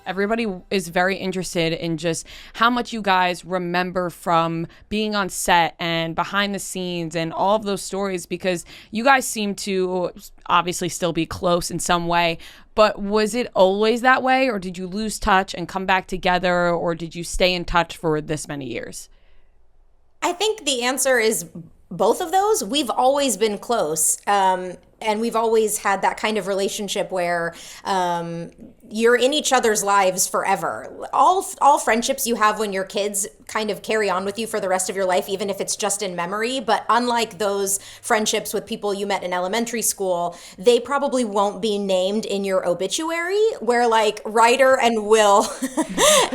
everybody is very interested in just how much you guys remember from being on set and behind the scenes and all of those stories, because you guys seem to obviously still be close in some way. But was it always that way, or did you lose touch and come back together, or did you stay in touch for this many years? I think the answer is both of those. We've always been close. And we've always had that kind of relationship where you're in each other's lives forever. All friendships you have when you're kids kind of carry on with you for the rest of your life, even if it's just in memory. But unlike those friendships with people you met in elementary school, they probably won't be named in your obituary, where like Ryder and Will,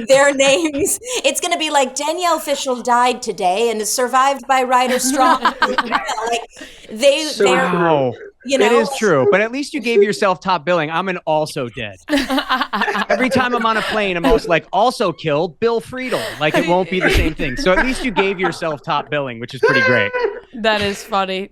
their names, it's going to be like Danielle Fishel died today and is survived by Ryder Strong. Like they're... You know? It is true, but at least you gave yourself top billing. I'm an also dead. Every time I'm on a plane, I'm always like, also killed Bill Friedel. Like, it won't be the same thing. So at least you gave yourself top billing, which is pretty great. That is funny.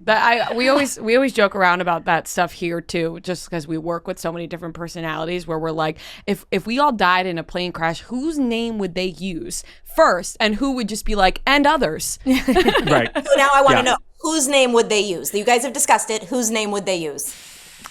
We always joke around about that stuff here too, just because we work with so many different personalities, where we're like, if we all died in a plane crash, whose name would they use first, and who would just be like, and others? Right. So now I want to know, whose name would they use? You guys have discussed it. Whose name would they use?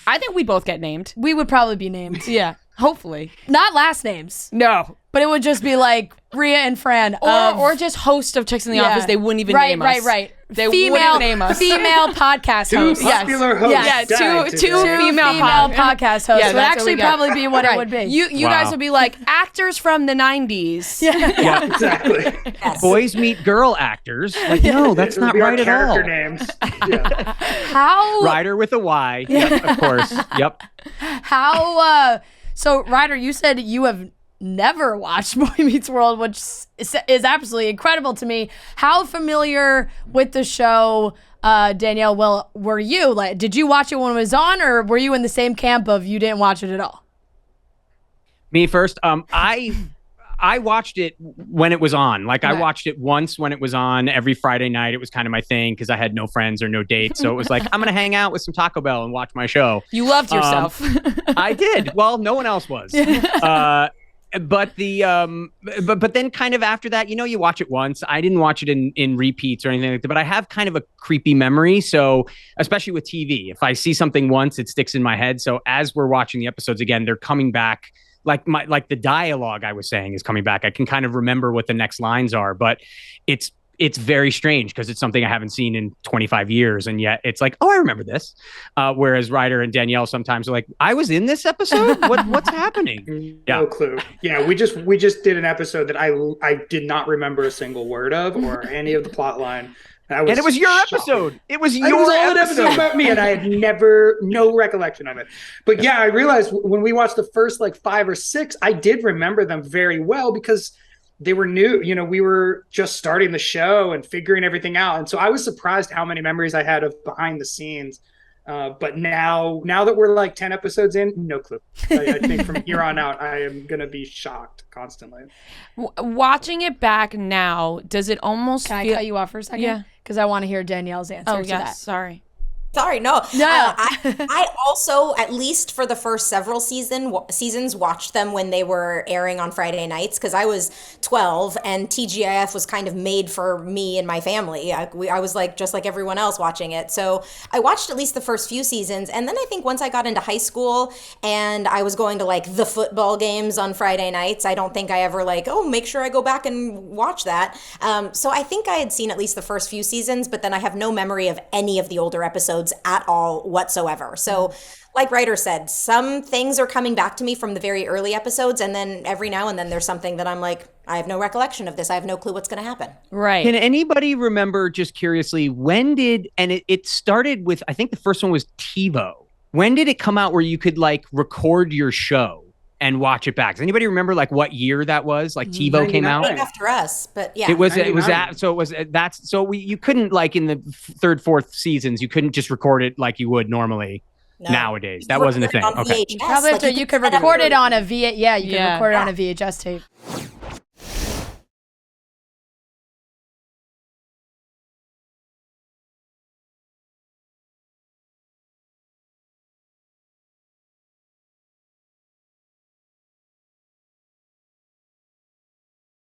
I think we both get named. We would probably be named. Yeah, hopefully. Not last names. No. But it would just be like Rhea and Fran. Or just host of Chicks in the Office. They wouldn't even name us. Right. They wouldn't name us. Female podcast hosts. Two popular hosts. Yeah, two female podcast hosts would actually probably be what it would be. You guys would be like actors from the 90s. Yeah, exactly. Yes. Boys meet girl actors. Like, no, that's not right at all. Character names. Yeah. How? Ryder with a Y. Yep, of course. Yep. How? So, Ryder, you said you have never watched Boy Meets World, which is absolutely incredible to me. How familiar with the show, Danielle, were you? Like, did you watch it when it was on, or were you in the same camp of you didn't watch it at all? Me first. I watched it when it was on. Like, I watched it once when it was on every Friday night. It was kind of my thing because I had no friends or no dates. So it was like, I'm going to hang out with some Taco Bell and watch my show. You loved yourself. I did. Well, no one else was. But but then kind of after that, you watch it once. I didn't watch it in repeats or anything like that, but I have kind of a creepy memory. So especially with TV, if I see something once, it sticks in my head. So as we're watching the episodes again, they're coming back. Like the dialogue I was saying is coming back. I can kind of remember what the next lines are, but it's very strange because it's something I haven't seen in 25 years. And yet it's like, oh, I remember this. Whereas Ryder and Danielle sometimes are like, I was in this episode? What's happening? No clue. Yeah, we just did an episode that I did not remember a single word of or any of the plot line. And it was your episode. It was your all episode. an episode about me, and I had no recollection of it. But yeah, I realized when we watched the first 5 or 6, I did remember them very well because they were new. We were just starting the show and figuring everything out. And so I was surprised how many memories I had of behind the scenes. But now that we're 10 episodes in, no clue. I think from here on out, I am going to be shocked constantly. Watching it back now, does it almost Can I cut you off for a second? Yeah. Because I want to hear Danielle's answer to that. Sorry. Sorry, no. No. I also, at least for the first several seasons, watched them when they were airing on Friday nights because I was 12 and TGIF was kind of made for me and my family. I was just like everyone else watching it. So I watched at least the first few seasons. And then I think once I got into high school and I was going to the football games on Friday nights, I don't think I ever make sure I go back and watch that. So I think I had seen at least the first few seasons, but then I have no memory of any of the older episodes at all whatsoever. So like Ryder said, some things are coming back to me from the very early episodes, and then every now and then there's something that I'm like, I have no recollection of this. I have no clue what's going to happen. Right. Can anybody remember, just curiously, it started with, I think the first one was TiVo. When did it come out where you could record your show and watch it back? Does anybody remember what year that was? TiVo came out after us, but yeah, you couldn't in the third, fourth seasons, you couldn't just record it like you would normally nowadays. That wasn't a thing. Okay. You could record it on a record it on a VHS tape.